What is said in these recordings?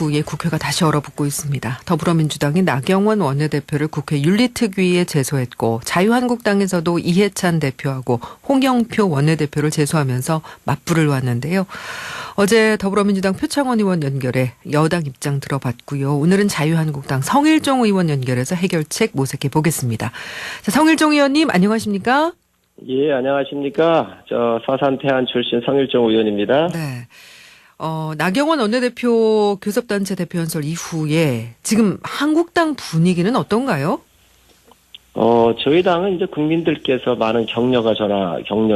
후에 국회가 다시 얼어붙고 있습니다. 더불어민주당이 나경원 원내대표를 국회 윤리특위에 제소했고 자유한국당에서도 이해찬 대표하고 홍영표 원내대표를 제소하면서 맞불을 놨는데요. 어제 더불어민주당 표창원 의원 연결해 여당 입장 들어봤고요. 오늘은 자유한국당 성일종 의원 연결해서 해결책 모색해 보겠습니다. 자, 성일종 의원님 안녕하십니까? 예, 안녕하십니까. 저 서산 태안 출신 성일종 의원입니다. 네. 나경원 원내대표 교섭단체 대표 연설 이후에 지금 한국당 분위기는 어떤가요? 저희 당은 이제 국민들께서 많은 격려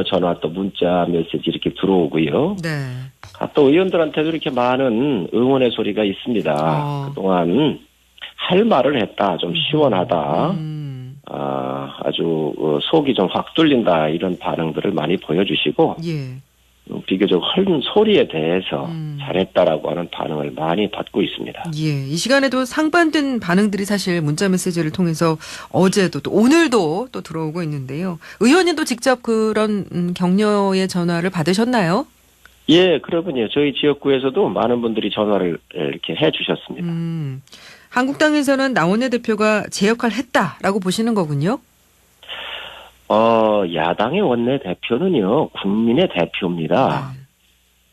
전화 또 문자 메시지 이렇게 들어오고요. 네. 또 의원들한테도 이렇게 많은 응원의 소리가 있습니다. 그동안 할 말을 했다. 좀 시원하다. 아주 속이 좀 확 뚫린다. 이런 반응들을 많이 보여주시고. 예. 비교적 헐은 소리에 대해서 잘했다라고 하는 반응을 많이 받고 있습니다. 예, 이 시간에도 상반된 반응들이 사실 문자 메시지를 통해서 어제도 또 오늘도 또 들어오고 있는데요. 의원님도 직접 그런 격려의 전화를 받으셨나요? 예, 그러군요. 저희 지역구에서도 많은 분들이 전화를 이렇게 해 주셨습니다. 한국당에서는 나원내 대표가 제 역할을 했다라고 보시는 거군요? 야당의 원내대표는요, 국민의 대표입니다. 네.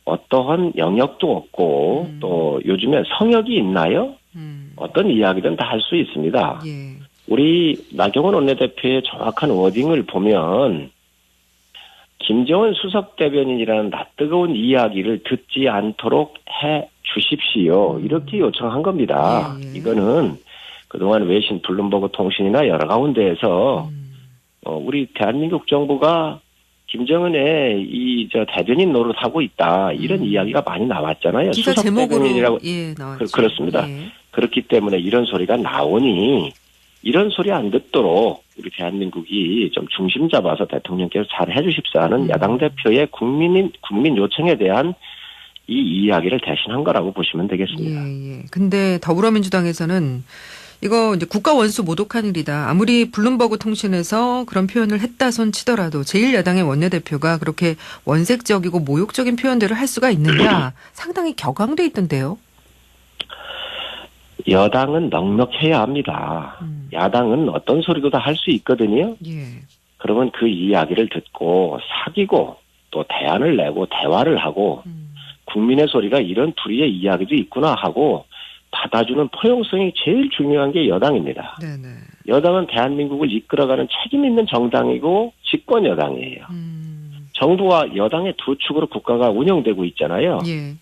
어떠한 영역도 없고, 또 요즘에 성역이 있나요? 어떤 이야기든 다 할 수 있습니다. 예. 우리 나경원 원내대표의 정확한 워딩을 보면, 김정은 수석 대변인이라는 낯뜨거운 이야기를 듣지 않도록 해 주십시오. 이렇게 요청한 겁니다. 예. 이거는 그동안 외신 블룸버그 통신이나 여러 가운데에서 우리 대한민국 정부가 김정은의 대변인 노릇하고 있다. 이런 이야기가 많이 나왔잖아요. 기사 수석 제목으로 대변인이라고. 나왔죠. 그렇습니다. 예. 그렇기 때문에 이런 소리가 나오니 이런 소리 안 듣도록 우리 대한민국이 좀 중심 잡아서 대통령께서 잘 해주십사 하는 야당 대표의 국민 요청에 대한 이 이야기를 대신한 거라고 보시면 되겠습니다. 예. 근데 더불어민주당에서는 이거 이제 국가 원수 모독한 일이다. 아무리 블룸버그 통신에서 그런 표현을 했다 손 치더라도 제1야당의 원내대표가 그렇게 원색적이고 모욕적인 표현들을 할 수가 있느냐 상당히 격앙돼 있던데요. 여당은 넉넉해야 합니다. 야당은 어떤 소리도 다 할 수 있거든요. 예. 그러면 그 이야기를 듣고 사귀고 또 대안을 내고 대화를 하고 국민의 소리가 이런 둘이의 이야기도 있구나 하고 받아주는 포용성이 제일 중요한 게 여당입니다. 네네. 여당은 대한민국을 이끌어가는 책임 있는 정당이고 집권 여당이에요. 정부와 여당의 두 축으로 국가가 운영되고 있잖아요. 예.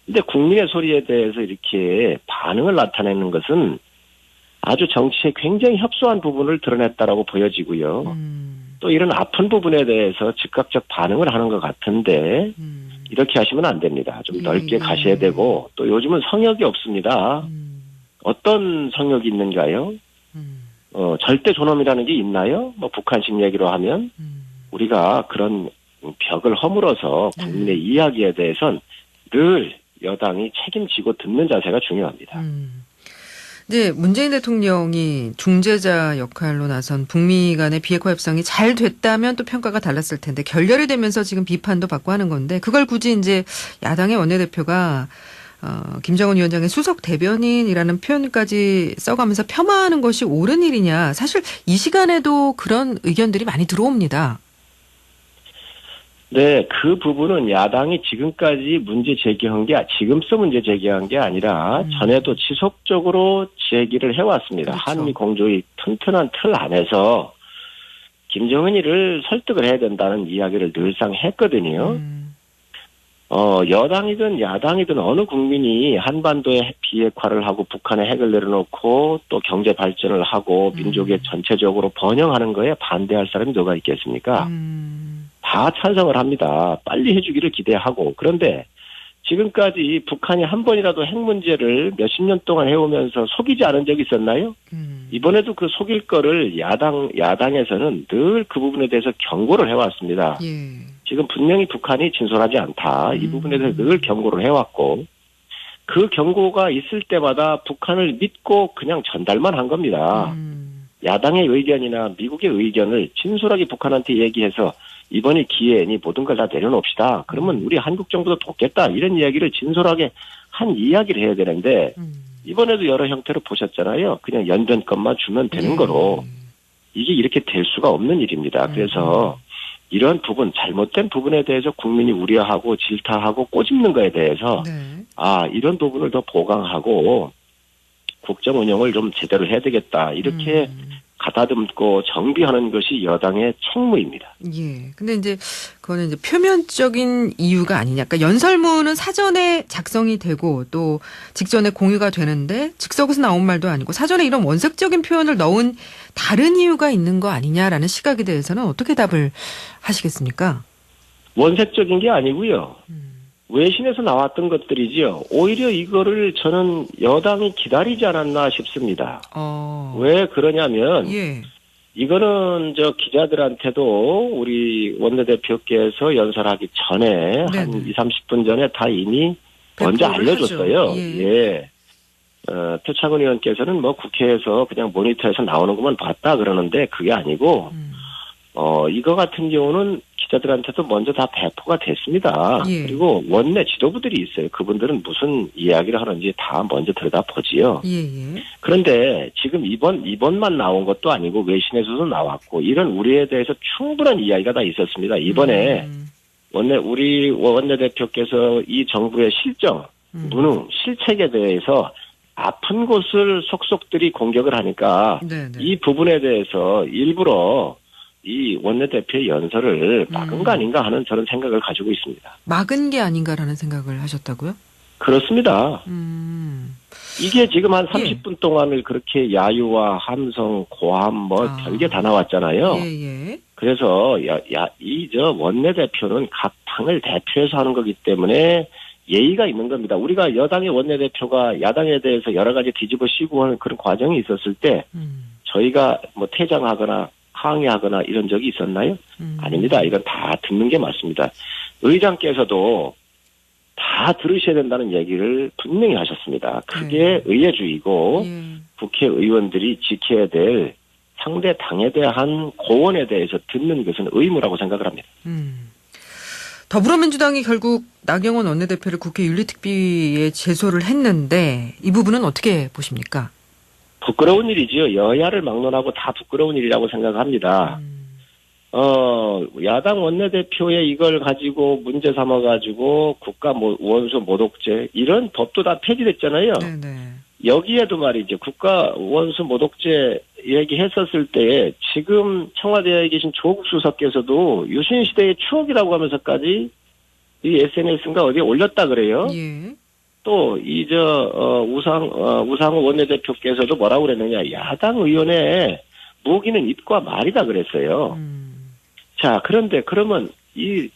근데 국민의 소리에 대해서 이렇게 반응을 나타내는 것은 아주 정치에 굉장히 협소한 부분을 드러냈다라고 보여지고요. 또 이런 아픈 부분에 대해서 즉각적 반응을 하는 것 같은데 이렇게 하시면 안 됩니다. 좀 넓게 가셔야 되고 또 요즘은 성역이 없습니다. 어떤 성역이 있는가요? 절대 존엄이라는 게 있나요? 뭐 북한식 얘기로 하면 우리가 그런 벽을 허물어서 국민의 이야기에 대해선 늘 여당이 책임지고 듣는 자세가 중요합니다. 네, 문재인 대통령이 중재자 역할로 나선 북미 간의 비핵화 협상이 잘 됐다면 또 평가가 달랐을 텐데 결렬이 되면서 지금 비판도 받고 하는 건데 그걸 굳이 이제 야당의 원내대표가 김정은 위원장의 수석 대변인이라는 표현까지 써가면서 폄하하는 것이 옳은 일이냐. 사실 이 시간에도 그런 의견들이 많이 들어옵니다. 네, 그 부분은 야당이 지금까지 문제 제기한 게 아니라 전에도 지속적으로 제기를 해왔습니다. 그렇죠. 한미 공조의 튼튼한 틀 안에서 김정은이를 설득을 해야 된다는 이야기를 늘상 했거든요. 여당이든 야당이든 어느 국민이 한반도의 비핵화를 하고 북한의 핵을 내려놓고 또 경제 발전을 하고 민족의 전체적으로 번영하는 거에 반대할 사람이 누가 있겠습니까? 다 찬성을 합니다. 빨리 해주기를 기대하고. 그런데 지금까지 북한이 한 번이라도 핵 문제를 몇십 년 동안 해오면서 속이지 않은 적이 있었나요? 이번에도 그 속일 거를 야당에서는 늘 그 부분에 대해서 경고를 해왔습니다. 예. 지금 분명히 북한이 진솔하지 않다. 이 부분에 대해서 늘 경고를 해왔고 그 경고가 있을 때마다 북한을 믿고 그냥 전달만 한 겁니다. 야당의 의견이나 미국의 의견을 진솔하게 북한한테 얘기해서 이번이 기회니 모든 걸 다 내려놓읍시다. 그러면 우리 한국 정부도 돕겠다. 이런 이야기를 진솔하게 한 이야기를 해야 되는데 이번에도 여러 형태로 보셨잖아요. 그냥 연변권만 주면 되는 거로 이게 이렇게 될 수가 없는 일입니다. 그래서 이런 부분, 잘못된 부분에 대해서 국민이 우려하고 질타하고 꼬집는 거에 대해서 네. 이런 부분을 더 보강하고 국정 운영을 좀 제대로 해야 되겠다. 이렇게 가다듬고 정비하는 것이 여당의 책무입니다. 예. 근데 이제 그거는 이제 표면적인 이유가 아니냐. 그러니까 연설문은 사전에 작성이 되고 또 직전에 공유가 되는데 즉석에서 나온 말도 아니고 사전에 이런 원색적인 표현을 넣은 다른 이유가 있는 거 아니냐라는 시각에 대해서는 어떻게 답을 하시겠습니까? 원색적인 게 아니고요. 외신에서 나왔던 것들이지요. 오히려 이거를 저는 여당이 기다리지 않았나 싶습니다. 왜 그러냐면 예. 이거는 기자들한테도 우리 원내대표께서 연설하기 전에 네네. 한 2, 30분 전에 다 이미 먼저 배포를 알려줬어요. 하죠. 예. 표창원 의원께서는 국회에서 그냥 모니터에서 나오는 것만 봤다 그러는데 그게 아니고 이거 같은 경우는 기자들한테도 먼저 다 배포가 됐습니다. 예. 그리고 원내 지도부들이 있어요. 그분들은 무슨 이야기를 하는지 다 먼저 들여다보지요. 예. 그런데 지금 이번만 나온 것도 아니고 외신에서도 나왔고 이런 우려에 대해서 충분한 이야기가 다 있었습니다. 이번에 우리 원내대표께서 이 정부의 실정, 무능, 실책에 대해서 아픈 곳을 속속들이 공격을 하니까 네네. 이 부분에 대해서 일부러 이 원내대표의 연설을 막은 거 아닌가 하는 저런 생각을 가지고 있습니다. 막은 게 아닌가라는 생각을 하셨다고요? 그렇습니다. 이게 지금 한 예. 30분 동안을 그렇게 야유와 함성, 고함 별게 다 나왔잖아요. 예. 그래서 원내대표는 각 당을 대표해서 하는 거기 때문에 예의가 있는 겁니다. 우리가 여당의 원내대표가 야당에 대해서 여러 가지 뒤집어 씌우고 하는 그런 과정이 있었을 때 저희가 퇴장하거나 항의하거나 이런 적이 있었나요? 아닙니다. 이건 다 듣는 게 맞습니다. 의장께서도 다 들으셔야 된다는 얘기를 분명히 하셨습니다. 그게 의회주의고 국회의원들이 지켜야 될 상대 당에 대한 고언에 대해서 듣는 것은 의무라고 생각을 합니다. 더불어민주당이 결국 나경원 원내대표를 국회 윤리특비에 제소를 했는데 이 부분은 어떻게 보십니까? 부끄러운 일이지요. 여야를 막론하고 다 부끄러운 일이라고 생각합니다. 야당 원내대표의 이걸 가지고 문제 삼아가지고 국가 원수 모독죄 이런 법도 다 폐지됐잖아요. 네네. 여기에도 말이죠. 국가 원수 모독죄 얘기했었을 때 지금 청와대에 계신 조국 수석께서도 유신 시대의 추억이라고 하면서까지 이 SNS인가 어디에 올렸다 그래요. 예. 또 우상호 원내대표께서도 뭐라고 그랬느냐. 야당 의원의 무기는 입과 말이다 그랬어요. 자, 그런데 그러면 이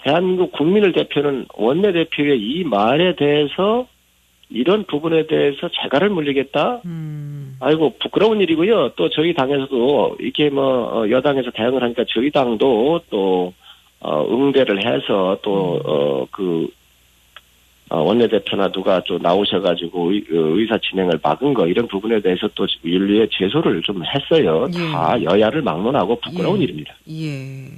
대한민국 국민을 대표는 원내대표의 이 말에 대해서 이런 부분에 대해서 재갈을 물리겠다? 아이고, 부끄러운 일이고요. 또 저희 당에서도 이렇게 여당에서 대응을 하니까 저희 당도 또, 응대를 해서 또, 원내대표나 누가 또 나오셔가지고 의사 진행을 막은 거 이런 부분에 대해서 또 윤리에 제소를 좀 했어요. 예. 다 여야를 막론하고 부끄러운 일입니다. 예.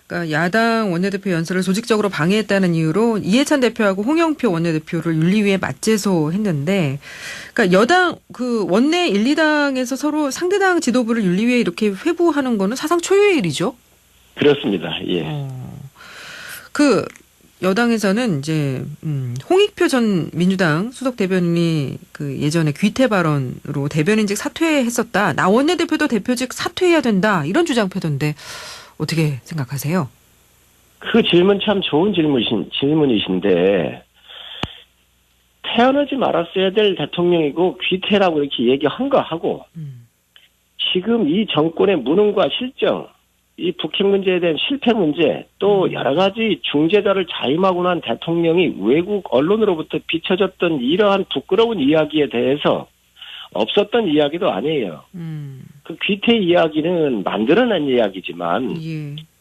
그러니까 야당 원내대표 연설을 조직적으로 방해했다는 이유로 이해찬 대표하고 홍영표 원내대표를 윤리위에 맞제소했는데, 그러니까 여당 원내 1, 2당에서 서로 상대당 지도부를 윤리위에 이렇게 회부하는 거는 사상 초유의 일이죠. 그렇습니다. 예. 여당에서는 이제 홍익표 전 민주당 수석 대변인이 예전에 귀태 발언으로 대변인직 사퇴했었다. 나 원내대표도 대표직 사퇴해야 된다. 이런 주장 펴던데 어떻게 생각하세요? 그 질문 참 좋은 질문이신데 태어나지 말았어야 될 대통령이고 귀태라고 이렇게 얘기한 거 하고 지금 이 정권의 무능과 실정 이 북핵 문제에 대한 실패 문제 또 여러 가지 중재자를 자임하고 난 대통령이 외국 언론으로부터 비춰졌던 이러한 부끄러운 이야기에 대해서 없었던 이야기도 아니에요. 그 귀태 이야기는 만들어낸 이야기지만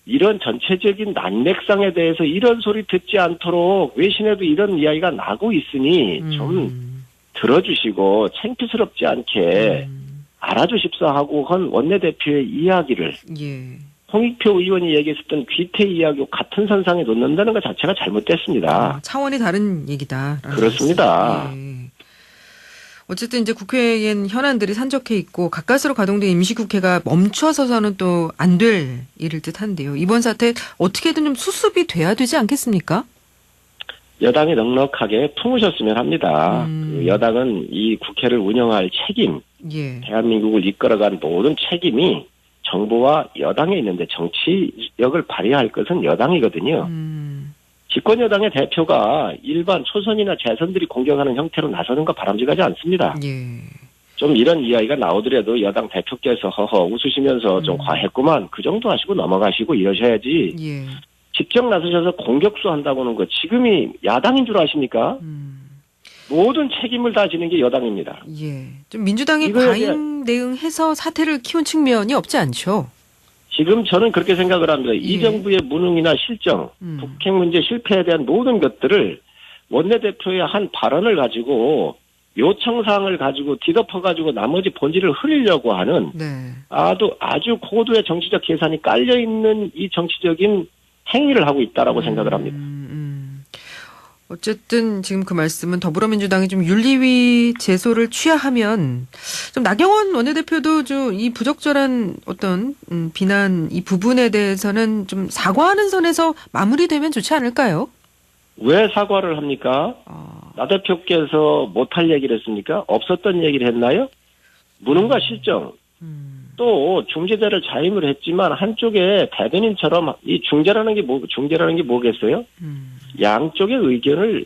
이런 전체적인 난맥상에 대해서 이런 소리 듣지 않도록 외신에도 이런 이야기가 나고 있으니 좀 들어주시고 창피스럽지 않게 알아주십사 하고 한 원내대표의 이야기를 홍익표 의원이 얘기했었던 귀태 이야기와 같은 선상에 놓는다는 것 자체가 잘못됐습니다. 차원이 다른 얘기다. 그렇습니다. 예. 어쨌든 이제 국회엔 현안들이 산적해 있고 가까스로 가동된 임시국회가 멈춰서서는 또 안 될 일일 듯한데요. 이번 사태 어떻게든 좀 수습이 돼야 되지 않겠습니까? 여당이 넉넉하게 품으셨으면 합니다. 그 여당은 이 국회를 운영할 책임, 예. 대한민국을 이끌어간 모든 책임이 정부와 여당에 있는데 정치력을 발휘할 것은 여당이거든요. 집권 여당의 대표가 일반 초선이나 재선들이 공격하는 형태로 나서는 거 바람직하지 않습니다. 예. 좀 이런 이야기가 나오더라도 여당 대표께서 허허 웃으시면서 좀 과했구만 그 정도 하시고 넘어가시고 이러셔야지. 예. 직접 나서셔서 공격수 한다고는 거 지금이 야당인 줄 아십니까? 모든 책임을 다 지는 게 여당입니다. 예. 좀 민주당이 이거에 과잉 대응해서 사태를 키운 측면이 없지 않죠. 지금 저는 그렇게 생각을 합니다. 예. 이 정부의 무능이나 실정, 북핵 문제 실패에 대한 모든 것들을 원내대표의 한 발언을 가지고 요청사항을 가지고 뒤덮어가지고 나머지 본질을 흐리려고 하는 네. 아주 고도의 정치적 계산이 깔려있는 이 정치적인 행위를 하고 있다라고 생각을 합니다. 어쨌든 지금 그 말씀은 더불어민주당이 좀 윤리위 제소를 취하하면 좀 나경원 원내대표도 좀 이 부적절한 어떤 비난 이 부분에 대해서는 좀 사과하는 선에서 마무리되면 좋지 않을까요? 왜 사과를 합니까? 나 대표께서 못할 얘기를 했습니까? 없었던 얘기를 했나요? 무능과 실정. 또 중재자를 자임을 했지만 한쪽에 대변인처럼 이 중재라는 게 뭐겠어요? 양쪽의 의견을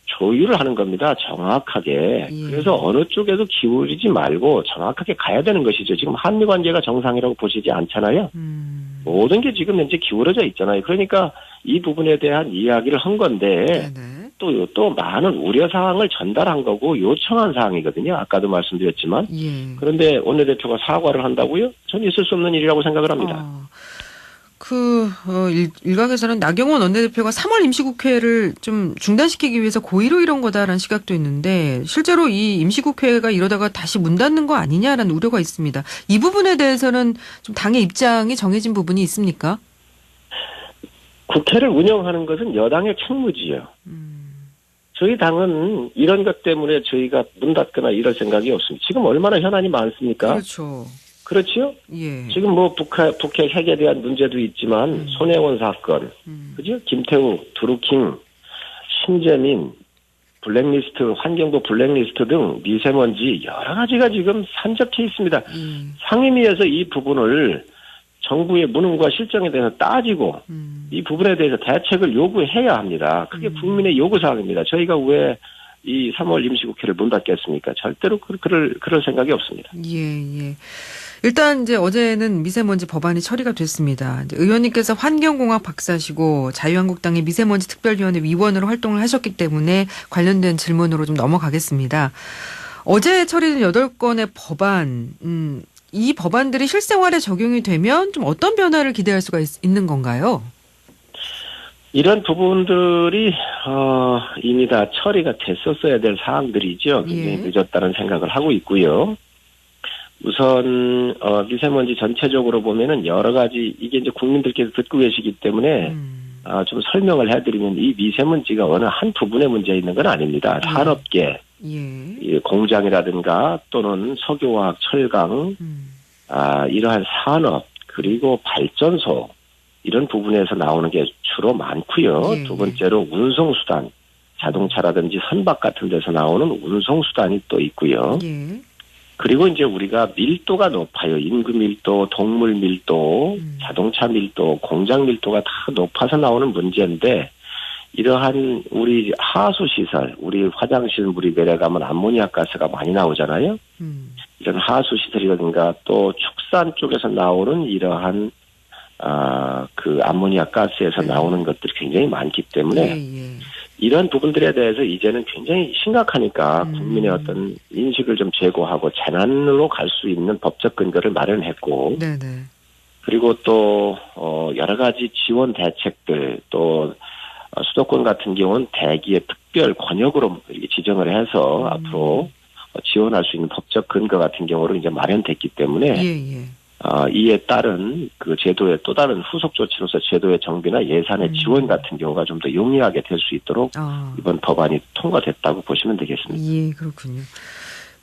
조율을 하는 겁니다. 정확하게. 예. 그래서 어느 쪽에도 기울이지 말고 정확하게 가야 되는 것이죠. 지금 한미 관계가 정상이라고 보시지 않잖아요. 모든 게 지금 현재 기울어져 있잖아요. 그러니까 이 부분에 대한 이야기를 한 건데 네네. 또 많은 우려사항을 전달한 거고 요청한 사항이거든요. 아까도 말씀드렸지만. 예. 그런데 원내대표가 사과를 한다고요? 전 있을 수 없는 일이라고 생각을 합니다. 일각에서는 나경원 원내대표가 3월 임시국회를 좀 중단시키기 위해서 고의로 이런 거다라는 시각도 있는데 실제로 이 임시국회가 이러다가 다시 문 닫는 거 아니냐라는 우려가 있습니다. 이 부분에 대해서는 좀 당의 입장이 정해진 부분이 있습니까? 국회를 운영하는 것은 여당의 책무지요. 저희 당은 이런 것 때문에 저희가 문 닫거나 이럴 생각이 없습니다. 지금 얼마나 현안이 많습니까? 그렇죠. 그렇죠? 예. 지금 북핵 핵에 대한 문제도 있지만 손혜원 사건, 그죠? 김태우, 드루킹, 신재민, 블랙리스트, 환경부 블랙리스트 등 미세먼지 여러 가지가 지금 산적해 있습니다. 상임위에서 이 부분을 정부의 무능과 실정에 대해서 따지고 이 부분에 대해서 대책을 요구해야 합니다. 그게 국민의 요구사항입니다. 저희가 왜 이 3월 임시국회를 문 닫겠습니까? 절대로 그럴 생각이 없습니다. 예. 일단 이제 어제는 미세먼지 법안이 처리가 됐습니다. 이제 의원님께서 환경공학 박사시고 자유한국당의 미세먼지 특별위원회 위원으로 활동을 하셨기 때문에 관련된 질문으로 좀 넘어가겠습니다. 어제 처리된 8건의 법안, 이 법안들이 실생활에 적용이 되면 좀 어떤 변화를 기대할 수가 있는 건가요? 이런 부분들이 이미 다 처리가 됐었어야 될 사항들이죠. 굉장히 늦었다는 생각을 하고 있고요. 우선 미세먼지 전체적으로 보면은 여러 가지 이게 이제 국민들께서 듣고 계시기 때문에 좀 설명을 해드리면 이 미세먼지가 어느 한 부분의 문제 있는 건 아닙니다. 산업계, 공장이라든가 또는 석유화학, 철강, 이러한 산업 그리고 발전소 이런 부분에서 나오는 게 주로 많고요. 두 번째로 운송수단, 자동차라든지 선박 같은 데서 나오는 운송수단이 또 있고요. 그리고 이제 우리가 밀도가 높아요. 인구 밀도, 동물 밀도, 자동차 밀도, 공장 밀도가 다 높아서 나오는 문제인데 이러한 우리 하수시설, 우리 화장실 물이 내려가면 암모니아 가스가 많이 나오잖아요. 이런 하수시설이라든가 또 축산 쪽에서 나오는 이러한 그 암모니아 가스에서 나오는 것들이 굉장히 많기 때문에 이런 부분들에 대해서 이제는 굉장히 심각하니까 국민의 어떤 인식을 좀 제고하고 재난으로 갈 수 있는 법적 근거를 마련했고 그리고 또 여러 가지 지원 대책들 또 수도권 같은 경우는 대기의 특별 권역으로 이렇게 지정을 해서 앞으로 지원할 수 있는 법적 근거 같은 경우로 이제 마련됐기 때문에 이에 따른 그 제도의 또 다른 후속 조치로서 제도의 정비나 예산의 지원 같은 경우가 좀 더 용이하게 될 수 있도록 이번 법안이 통과됐다고 보시면 되겠습니다. 예, 그렇군요.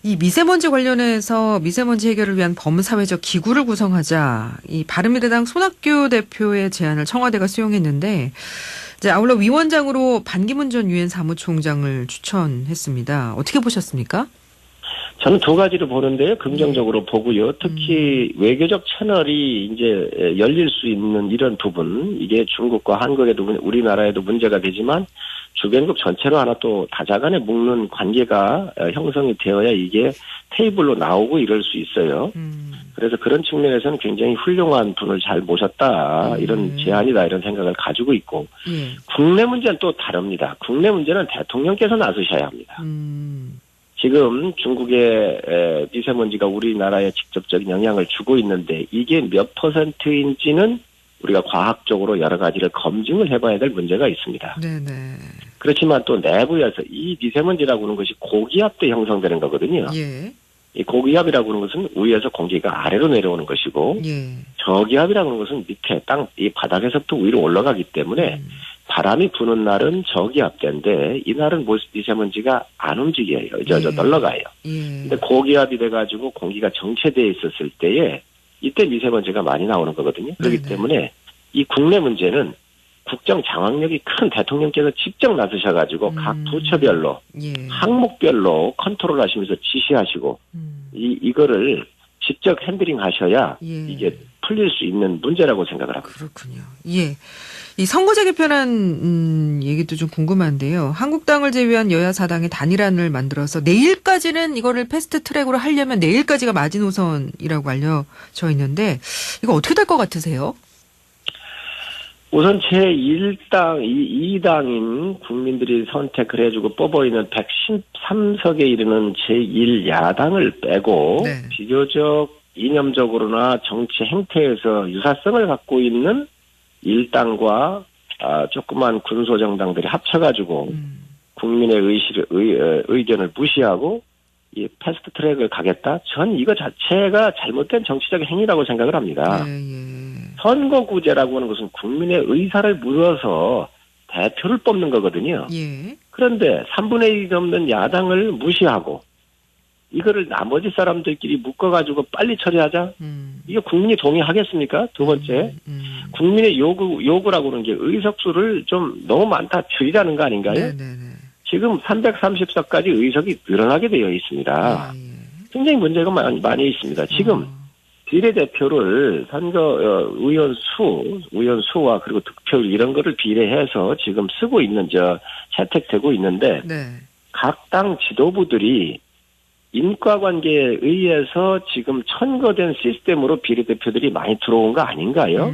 이 미세먼지 관련해서 미세먼지 해결을 위한 범사회적 기구를 구성하자 이 바른미래당 손학규 대표의 제안을 청와대가 수용했는데 이제 아울러 위원장으로 반기문 전 유엔 사무총장을 추천했습니다. 어떻게 보셨습니까? 저는 두 가지로 보는데요. 긍정적으로 보고요. 특히 외교적 채널이 이제 열릴 수 있는 이런 부분, 이게 중국과 한국에도 우리나라에도 문제가 되지만 주변국 전체로 하나 또 다자간에 묶는 관계가 형성이 되어야 이게 테이블로 나오고 이럴 수 있어요. 그래서 그런 측면에서는 굉장히 훌륭한 분을 잘 모셨다. 이런 제안이다. 이런 생각을 가지고 있고 국내 문제는 또 다릅니다. 국내 문제는 대통령께서 나서셔야 합니다. 지금 중국의 미세먼지가 우리나라에 직접적인 영향을 주고 있는데 이게 몇 %인지는 우리가 과학적으로 여러 가지를 검증을 해봐야 될 문제가 있습니다. 네네. 그렇지만 또 내부에서 이 미세먼지라고 하는 것이 고기압 때 형성되는 거거든요. 예. 이 고기압이라고 하는 것은 위에서 공기가 아래로 내려오는 것이고 저기압이라고 하는 것은 밑에 이 바닥에서부터 위로 올라가기 때문에 바람이 부는 날은 저기압대인데 이날은 미세먼지가 안 움직여요. 널러가요. 근데 고기압이 돼가지고 공기가 정체되어 있었을 때에 이때 미세먼지가 많이 나오는 거거든요. 그렇기 때문에 이 국내 문제는 국정 장악력이 큰 대통령께서 직접 나서셔가지고 각 부처별로 항목별로 컨트롤 하시면서 지시하시고 이거를 직접 핸들링 하셔야 이게 풀릴 수 있는 문제라고 생각을 합니다. 그렇군요. 예. 이 선거제 개편안 얘기도 좀 궁금한데요. 한국당을 제외한 여야 사당이 단일안을 만들어서 내일까지는 이거를 패스트 트랙으로 하려면 내일까지가 마지노선이라고 알려져 있는데 이거 어떻게 될 것 같으세요? 우선 제1당, 2당인 국민들이 선택을 해주고 뽑아있는 113석에 이르는 제1야당을 빼고 비교적 이념적으로나 정치 행태에서 유사성을 갖고 있는 일당과 조그만 군소정당들이 합쳐가지고 국민의 의견을 무시하고 이 패스트 트랙을 가겠다? 전 이거 자체가 잘못된 정치적 행위라고 생각을 합니다. 선거구제라고 하는 것은 국민의 의사를 물어서 대표를 뽑는 거거든요. 그런데 3분의 1이 넘는 야당을 무시하고 이거를 나머지 사람들끼리 묶어가지고 빨리 처리하자? 이게 국민이 동의하겠습니까? 두 번째, 국민의 요구라고 하는 게 의석수를 좀 너무 많다 줄이자는 거 아닌가요? 지금 330석까지 의석이 늘어나게 되어 있습니다. 굉장히 문제가 많이 있습니다. 지금 비례대표를 의원 수와 그리고 득표율 이런 거를 비례해서 지금 쓰고 있는 채택되고 있는데 각 당 지도부들이 인과관계에 의해서 지금 천거된 시스템으로 비례대표들이 많이 들어온 거 아닌가요?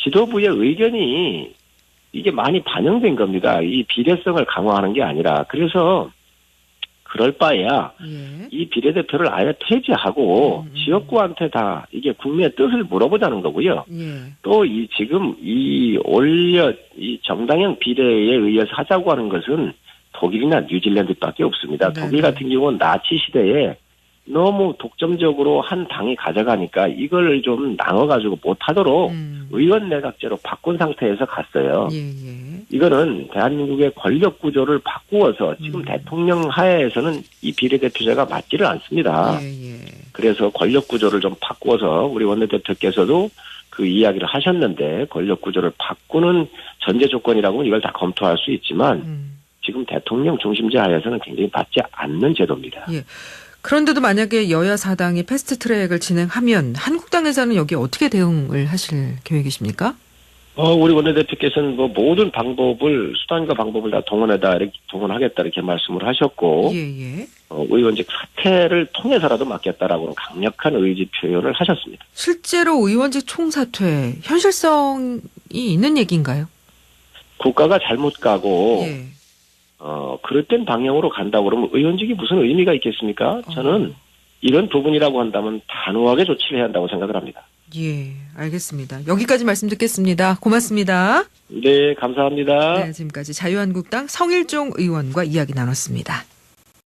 지도부의 의견이 이게 많이 반영된 겁니다. 이 비례성을 강화하는 게 아니라. 그래서 그럴 바에야 이 비례대표를 아예 폐지하고 지역구한테 다 이게 국민의 뜻을 물어보자는 거고요. 또 지금 이 정당형 비례에 의해서 하자고 하는 것은 독일이나 뉴질랜드밖에 없습니다. 독일 같은 경우는 나치 시대에 너무 독점적으로 한 당이 가져가니까 이걸 좀 나눠가지고 못하도록 의원 내각제로 바꾼 상태에서 갔어요. 이거는 대한민국의 권력 구조를 바꾸어서 지금 대통령 하에서는 이 비례대표제가 맞지를 않습니다. 그래서 권력 구조를 좀 바꾸어서 우리 원내대표께서도 그 이야기를 하셨는데 권력 구조를 바꾸는 전제 조건이라고는 이걸 다 검토할 수 있지만 지금 대통령 중심제 하에서는 굉장히 맞지 않는 제도입니다. 그런데도 만약에 여야 사당이 패스트 트랙을 진행하면 한국당에서는 여기에 어떻게 대응을 하실 계획이십니까? 우리 원내대표께서는 모든 수단과 방법을 다 동원하겠다 이렇게 말씀을 하셨고, 의원직 사퇴를 통해서라도 막겠다라고 강력한 의지 표현을 하셨습니다. 실제로 의원직 총사퇴, 현실성이 있는 얘기인가요? 국가가 잘못 가고, 그릇된 방향으로 간다고 그러면 의원직이 무슨 의미가 있겠습니까? 저는 이런 부분이라고 한다면 단호하게 조치를 해야 한다고 생각을 합니다. 알겠습니다. 여기까지 말씀 듣겠습니다. 고맙습니다. 네, 감사합니다. 지금까지 자유한국당 성일종 의원과 이야기 나눴습니다.